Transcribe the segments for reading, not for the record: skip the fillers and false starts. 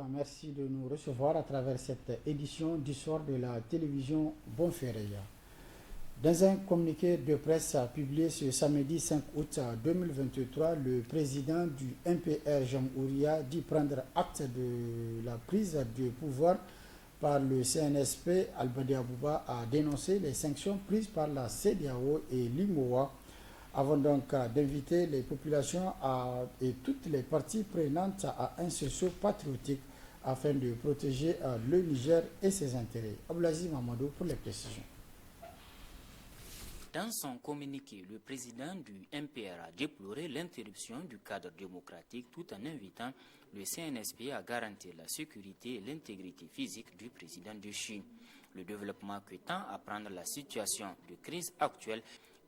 Merci de nous recevoir à travers cette édition du soir de la télévision Bonferreya. Dans un communiqué de presse publié ce samedi 5 août 2023, le président du MPR, Jean Ouria, dit prendre acte de la prise de pouvoir par le CNSP. Albadi Abouba a dénoncé les sanctions prises par la CEDEAO et l'IMOA avant donc d'inviter les populations et toutes les parties prenantes à un sursaut patriotique afin de protéger le Niger et ses intérêts. Ablazi Mamadou pour les précisions. Dans son communiqué, le président du MPR a déploré l'interruption du cadre démocratique tout en invitant le CNSP à garantir la sécurité et l'intégrité physique du président de Chine. Le développement que tend à prendre la situation de crise actuelle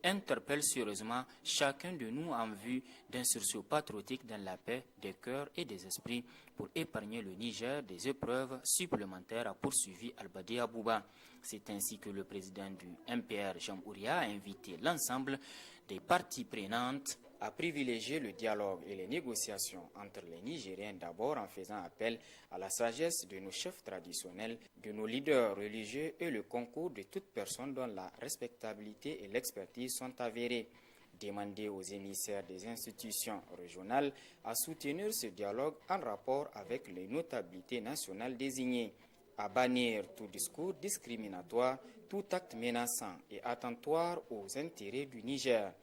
interpelle sérieusement chacun de nous en vue d'un sursaut patriotique dans la paix des cœurs et des esprits pour épargner le Niger des épreuves supplémentaires, a poursuivi Albadi Abouba. C'est ainsi que le président du MPR, Jean Ouria, a invité l'ensemble des parties prenantes à privilégier le dialogue et les négociations entre les Nigériens, d'abord en faisant appel à la sagesse de nos chefs traditionnels, de nos leaders religieux et le concours de toute personne dont la respectabilité et l'expertise sont avérées. Demander aux émissaires des institutions régionales à soutenir ce dialogue en rapport avec les notabilités nationales désignées, à bannir tout discours discriminatoire, tout acte menaçant et attentoire aux intérêts du Niger.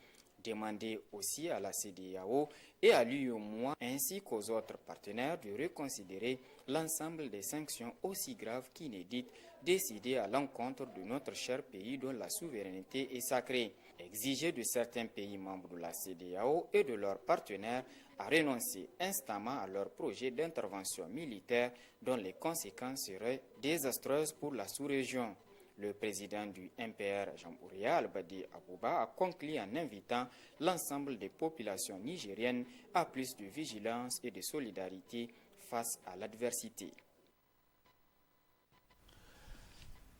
Demander aussi à la CEDEAO et à l'UEMOA ainsi qu'aux autres partenaires de reconsidérer l'ensemble des sanctions aussi graves qu'inédites décidées à l'encontre de notre cher pays dont la souveraineté est sacrée. Exiger de certains pays membres de la CEDEAO et de leurs partenaires à renoncer instamment à leurs projets d'intervention militaire dont les conséquences seraient désastreuses pour la sous-région. Le président du MPR, Jean Ouria Albadi Abouba, a conclu en invitant l'ensemble des populations nigériennes à plus de vigilance et de solidarité face à l'adversité.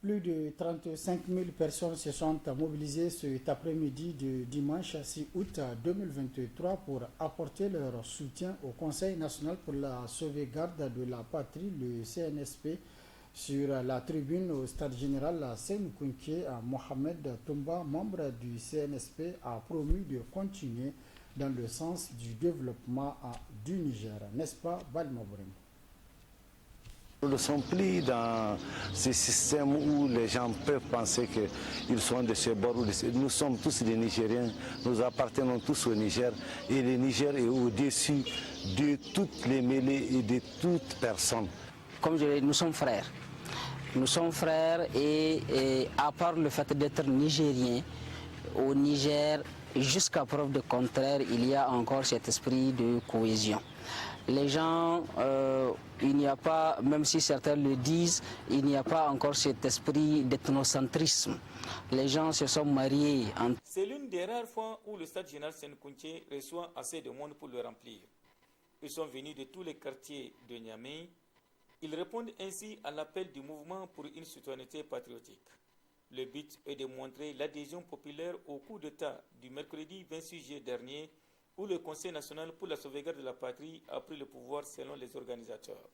Plus de 35 000 personnes se sont mobilisées cet après-midi de dimanche 6 août 2023 pour apporter leur soutien au Conseil national pour la sauvegarde de la patrie, le CNSP, sur la tribune au stade général Sénou-Kounké. Mohamed Toumba, membre du CNSP, a promis de continuer dans le sens du développement du Niger. N'est-ce pas, Balmabourim? Nous ne sommes plus dans ce système où les gens peuvent penser qu'ils sont de ce bord ou de ce... Nous sommes tous des Nigériens, nous appartenons tous au Niger et le Niger est au-dessus de toutes les mêlées et de toute personne. Comme je l'ai dit, nous sommes frères. Nous sommes frères et à part le fait d'être Nigériens, au Niger, jusqu'à preuve de contraire, il y a encore cet esprit de cohésion. Les gens, il n'y a pas, même si certains le disent, il n'y a pas encore cet esprit d'ethnocentrisme. Les gens se sont mariés. C'est l'une des rares fois où le stade général Sénou-Kounké reçoit assez de monde pour le remplir. Ils sont venus de tous les quartiers de Niamey. Ils répondent ainsi à l'appel du mouvement pour une citoyenneté patriotique. Le but est de montrer l'adhésion populaire au coup d'État du mercredi 26 juillet dernier, où le Conseil national pour la sauvegarde de la patrie a pris le pouvoir selon les organisateurs.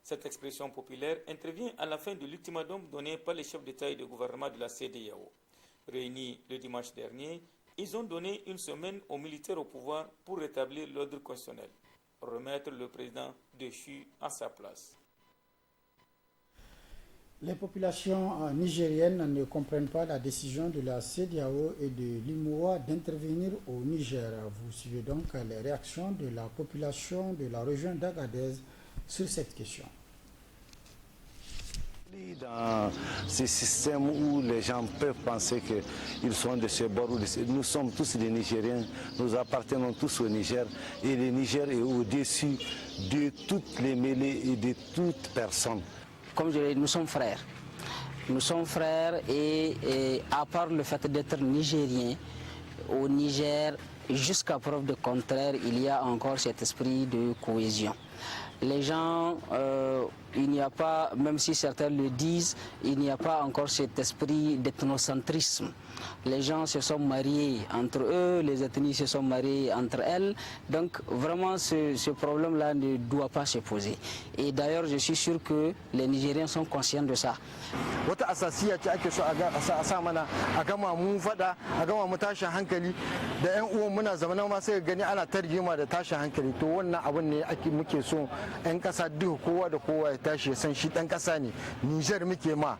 Cette expression populaire intervient à la fin de l'ultimatum donné par les chefs d'État et de gouvernement de la CEDEAO. Réunis le dimanche dernier, ils ont donné une semaine aux militaires au pouvoir pour rétablir l'ordre constitutionnel, remettre le président déchu à sa place. Les populations nigériennes ne comprennent pas la décision de la CEDEAO et de l'UMOA d'intervenir au Niger. Vous suivez donc les réactions de la population de la région d'Agadez sur cette question. Dans ce système où les gens peuvent penser qu'ils sont de ce bord ou de ce... Nous sommes tous des Nigériens, nous appartenons tous au Niger et le Niger est au-dessus de toutes les mêlées et de toute personne. Comme je l'ai dit, nous sommes frères. Nous sommes frères et à part le fait d'être nigériens, au Niger, jusqu'à preuve de contraire, il y a encore cet esprit de cohésion. Les gens, il n'y a pas, même si certains le disent, il n'y a pas encore cet esprit d'ethnocentrisme. Les gens se sont mariés entre eux, les ethnies se sont mariées entre elles. Donc vraiment ce problème-là ne doit pas se poser. Et d'ailleurs je suis sûr que les Nigériens sont conscients de ça. Wata asasiya ce ake so a sa mana a gama mu fada a gama mu tashin hankali da yan uwan muna zamana ma sai gani ana tarjima da tashin hankali to wannan abin ne muke so yan kasa duk kowa da kowa ya tashi ya san shi dan kasa ne. Niger muke ma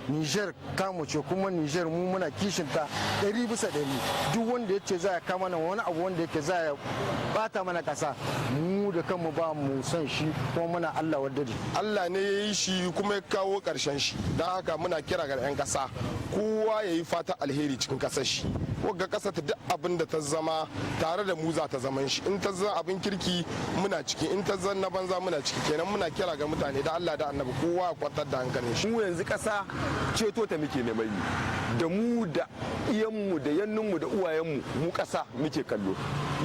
Niger tamu ce kuma Niger mu muna kishinta 100%. Duk wanda ya ce za ya kama mana wani abu wanda yake za ya bata mana kasa mu da kanmu ba mu san shi kuma muna Allah wadda Allah ne ya yi shi kuma ya kawo karshen shi don haka muna kira ga 'yan kasa kowa ya yi fata alheri cikin kasar shi wagga kasa ta duk abin da ta zama tare da mu za ta zaman shi in ta zan abin kirki muna ciki in ta zan na banza muna ciki kenan muna kira ga mutane da Allah da annabi kowa ya kwantar da hankalin shi. Mu yanzu kasa ceto ta muke neman yi da mu da iyanmu da yannunmu da uwayenmu mu kasa muke kallo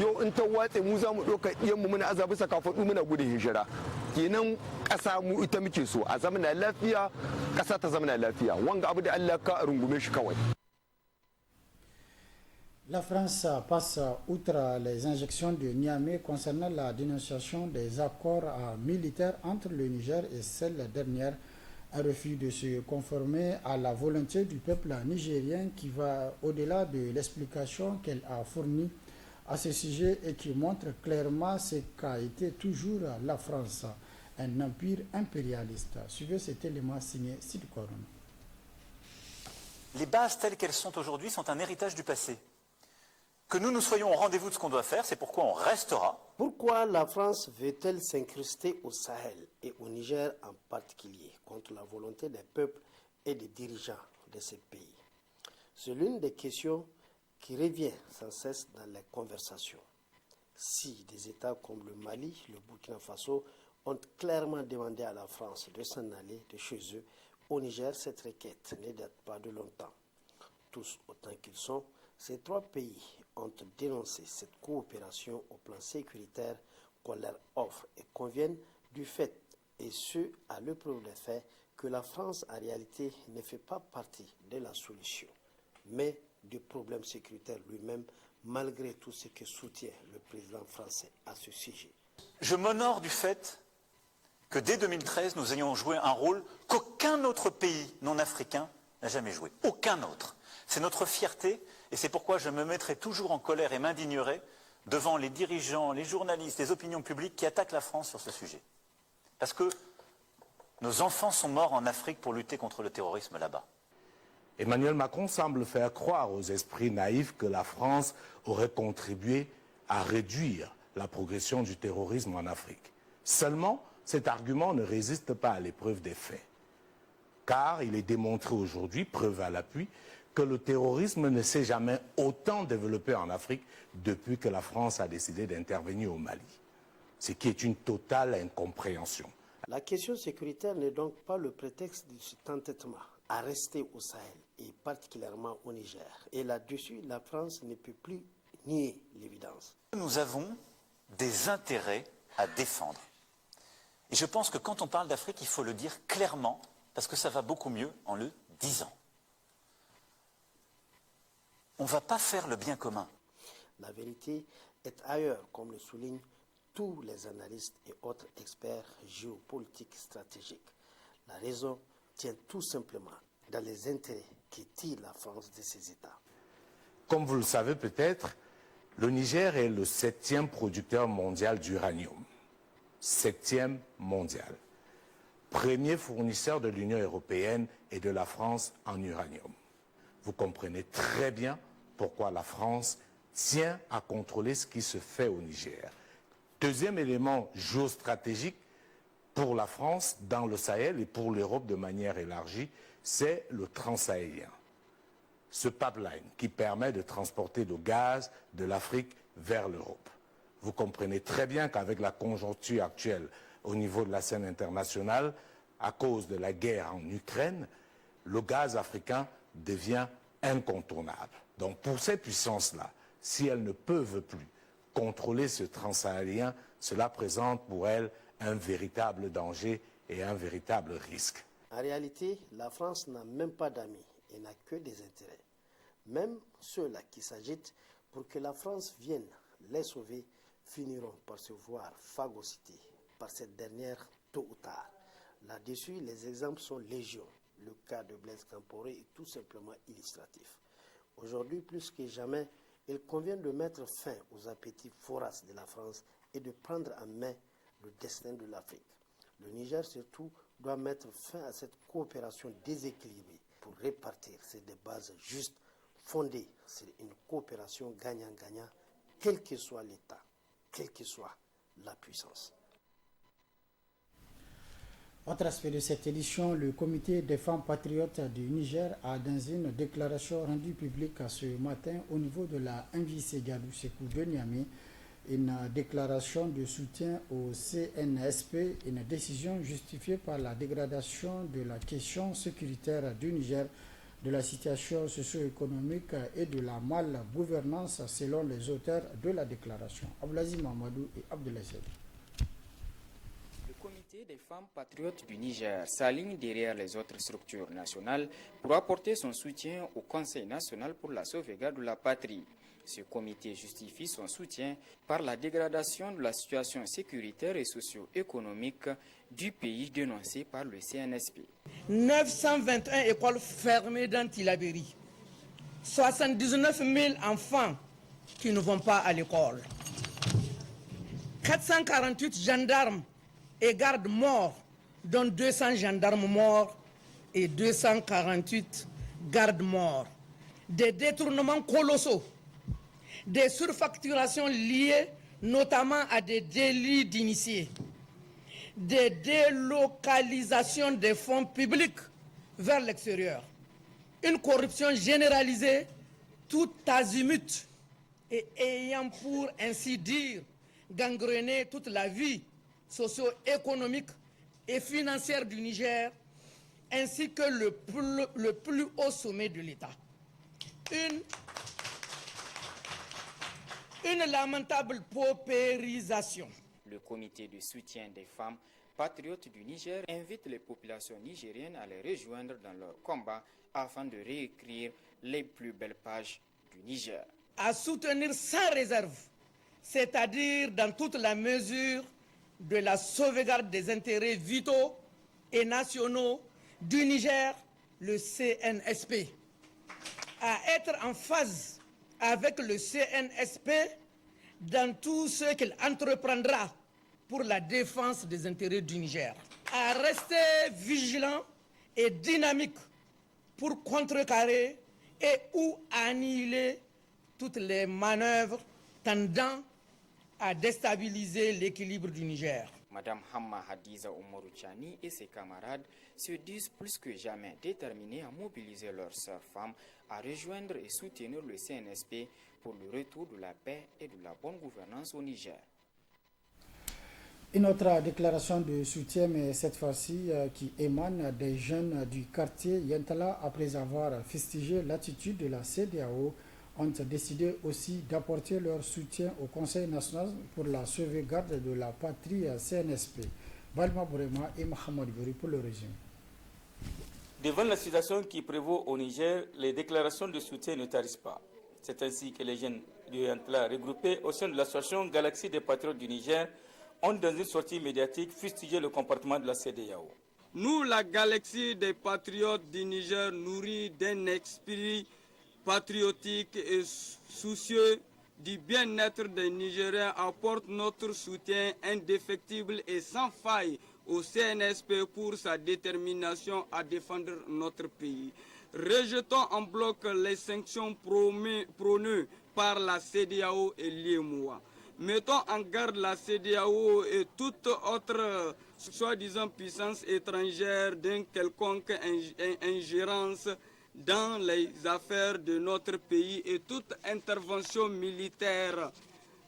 yau in ta watse mu za mu ɗauka iyanmu muna azabi saka faɗu muna gudun hijira kenan kasa mu ita muke so a zamana lafiya kasa ta zamana lafiya wanga abu da Allah ka rungume shi kawai. La France passe outre les injections de Niamey concernant la dénonciation des accords militaires entre le Niger et celle dernière, un refus de se conformer à la volonté du peuple nigérien qui va au-delà de l'explication qu'elle a fournie à ce sujet et qui montre clairement ce qu'a été toujours la France, un empire impérialiste. Suivez cet élément signé Sid Koron. Les bases telles qu'elles sont aujourd'hui sont un héritage du passé. Que nous soyons au rendez-vous de ce qu'on doit faire, c'est pourquoi on restera. Pourquoi la France veut-elle s'incruster au Sahel et au Niger en particulier contre la volonté des peuples et des dirigeants de ces pays? C'est l'une des questions qui revient sans cesse dans les conversations. Si des États comme le Mali, le Burkina Faso ont clairement demandé à la France de s'en aller de chez eux, au Niger, cette requête ne date pas de longtemps. Tous autant qu'ils sont, ces trois pays ont dénoncé cette coopération au plan sécuritaire qu'on leur offre et conviennent du fait, et ce à l'épreuve des faits, que la France en réalité ne fait pas partie de la solution, mais du problème sécuritaire lui-même, malgré tout ce que soutient le président français à ce sujet. Je m'honore du fait que dès 2013, nous ayons joué un rôle qu'aucun autre pays non africain n'a jamais joué. Aucun autre. C'est notre fierté et c'est pourquoi je me mettrai toujours en colère et m'indignerai devant les dirigeants, les journalistes, les opinions publiques qui attaquent la France sur ce sujet. Parce que nos enfants sont morts en Afrique pour lutter contre le terrorisme là-bas. Emmanuel Macron semble faire croire aux esprits naïfs que la France aurait contribué à réduire la progression du terrorisme en Afrique. Seulement, cet argument ne résiste pas à l'épreuve des faits. Car il est démontré aujourd'hui, preuve à l'appui, que le terrorisme ne s'est jamais autant développé en Afrique depuis que la France a décidé d'intervenir au Mali. Ce qui est une totale incompréhension. La question sécuritaire n'est donc pas le prétexte de cet entêtement à rester au Sahel et particulièrement au Niger. Et là-dessus, la France ne peut plus nier l'évidence. Nous avons des intérêts à défendre. Et je pense que quand on parle d'Afrique, il faut le dire clairement, parce que ça va beaucoup mieux en le disant. On ne va pas faire le bien commun. La vérité est ailleurs, comme le soulignent tous les analystes et autres experts géopolitiques stratégiques. La raison tient tout simplement dans les intérêts qui tirent la France de ces États. Comme vous le savez peut-être, le Niger est le 7e producteur mondial d'uranium. 7e mondial. Premier fournisseur de l'Union européenne et de la France en uranium. Vous comprenez très bien pourquoi la France tient à contrôler ce qui se fait au Niger. Deuxième élément géostratégique pour la France dans le Sahel et pour l'Europe de manière élargie, c'est le transsahélien. Ce pipeline qui permet de transporter le gaz de l'Afrique vers l'Europe. Vous comprenez très bien qu'avec la conjoncture actuelle au niveau de la scène internationale, à cause de la guerre en Ukraine, le gaz africain devient incontournable. Donc pour ces puissances-là, si elles ne peuvent plus contrôler ce transsahélien, cela présente pour elles un véritable danger et un véritable risque. En réalité, la France n'a même pas d'amis et n'a que des intérêts. Même ceux-là qui s'agitent pour que la France vienne les sauver finiront par se voir phagocytés par cette dernière tôt ou tard. Là-dessus, les exemples sont légion. Le cas de Blaise Compaoré est tout simplement illustratif. Aujourd'hui, plus que jamais, il convient de mettre fin aux appétits voraces de la France et de prendre en main le destin de l'Afrique. Le Niger, surtout, doit mettre fin à cette coopération déséquilibrée pour répartir sur des bases justes, fondées sur une coopération gagnant-gagnant, quel que soit l'État, quelle que soit la puissance. Autre aspect de cette édition, le comité des femmes patriotes du Niger a, dans une déclaration rendue publique ce matin au niveau de la MJC Gadou Sékou de Niamey, une déclaration de soutien au CNSP, une décision justifiée par la dégradation de la question sécuritaire du Niger, de la situation socio-économique et de la mal-gouvernance selon les auteurs de la déclaration. Abdelaziz Mamadou et Abdoulaye Sèye. Le comité des femmes patriotes du Niger s'aligne derrière les autres structures nationales pour apporter son soutien au Conseil national pour la sauvegarde de la patrie. Ce comité justifie son soutien par la dégradation de la situation sécuritaire et socio-économique du pays dénoncée par le CNSP. 921 écoles fermées dans Tillabéri, 79 000 enfants qui ne vont pas à l'école, 448 gendarmes et gardes morts, dont 200 gendarmes morts et 248 gardes morts, des détournements colossaux, des surfacturations liées notamment à des délits d'initiés, des délocalisations des fonds publics vers l'extérieur, une corruption généralisée, tout azimut, et ayant pour ainsi dire gangrené toute la vie socio-économique et financière du Niger, ainsi que le plus haut sommet de l'État. une lamentable paupérisation. Le comité de soutien des femmes patriotes du Niger invite les populations nigériennes à les rejoindre dans leur combat afin de réécrire les plus belles pages du Niger. À soutenir sans réserve, c'est-à-dire dans toute la mesure de la sauvegarde des intérêts vitaux et nationaux du Niger, le CNSP. À être en phase avec le CNSP dans tout ce qu'il entreprendra pour la défense des intérêts du Niger. À rester vigilant et dynamique pour contrecarrer et ou annihiler toutes les manœuvres tendant à déstabiliser l'équilibre du Niger. Madame Hamma Hadiza Oumorouchani et ses camarades se disent plus que jamais déterminés à mobiliser leurs sœurs femmes à rejoindre et soutenir le CNSP pour le retour de la paix et de la bonne gouvernance au Niger. Une autre déclaration de soutien, mais cette fois-ci qui émane des jeunes du quartier Yentala, après avoir fustigé l'attitude de la CEDEAO, ont décidé aussi d'apporter leur soutien au Conseil national pour la sauvegarde de la patrie CNSP. Balma Bourema et Mohamed Yuri pour le régime. Devant la situation qui prévaut au Niger, les déclarations de soutien ne tarissent pas. C'est ainsi que les jeunes du Yentala, regroupés au sein de l'association Galaxie des Patriotes du Niger, ont dans une sortie médiatique fustigé le comportement de la CEDEAO. Nous, la Galaxie des Patriotes du Niger, nourris d'un esprit patriotique et soucieux du bien-être des Nigériens, apporte notre soutien indéfectible et sans faille au CNSP pour sa détermination à défendre notre pays. Rejetons en bloc les sanctions prônées par la CEDEAO et l'UEMOA. Mettons en garde la CEDEAO et toute autre soi-disant puissance étrangère d'une quelconque ingérence dans les affaires de notre pays, et toute intervention militaire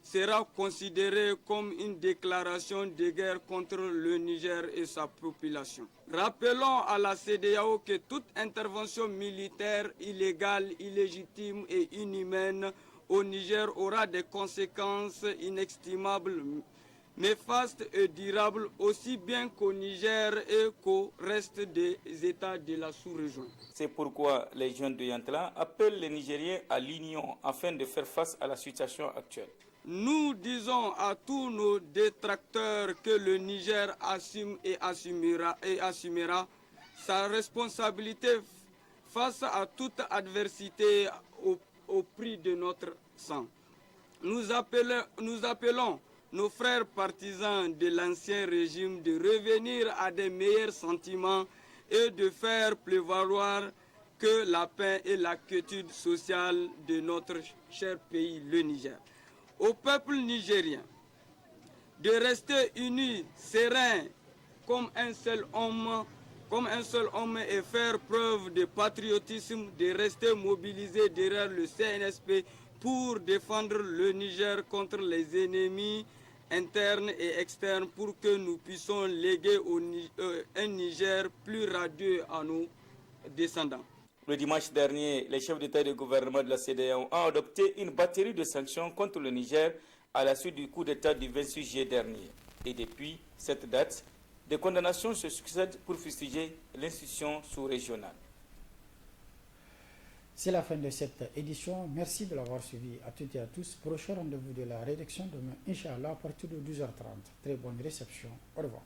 sera considérée comme une déclaration de guerre contre le Niger et sa population. Rappelons à la CEDEAO que toute intervention militaire illégale, illégitime et inhumaine au Niger aura des conséquences inestimables, néfastes et durables, aussi bien qu'au Niger et qu'au reste des États de la sous-région. C'est pourquoi les jeunes de Yantala appellent les Nigériens à l'union afin de faire face à la situation actuelle. Nous disons à tous nos détracteurs que le Niger assume et assumera sa responsabilité face à toute adversité au prix de notre sang. Nous appelons nos frères partisans de l'ancien régime de revenir à des meilleurs sentiments et de faire prévaloir que la paix et la quiétude sociale de notre cher pays, le Niger. Au peuple nigérien de rester unis, serein, comme un seul homme et faire preuve de patriotisme, de rester mobilisé derrière le CNSP pour défendre le Niger contre les ennemis internes et externes, pour que nous puissions léguer un Niger plus radieux à nos descendants. Le dimanche dernier, les chefs d'État et de gouvernement de la CEDEAO ont adopté une batterie de sanctions contre le Niger à la suite du coup d'État du 26 juillet dernier. Et depuis cette date, des condamnations se succèdent pour fustiger l'institution sous-régionale. C'est la fin de cette édition. Merci de l'avoir suivi à toutes et à tous. Prochain rendez-vous de la rédaction demain, Inch'Allah, à partir de 12h30. Très bonne réception. Au revoir.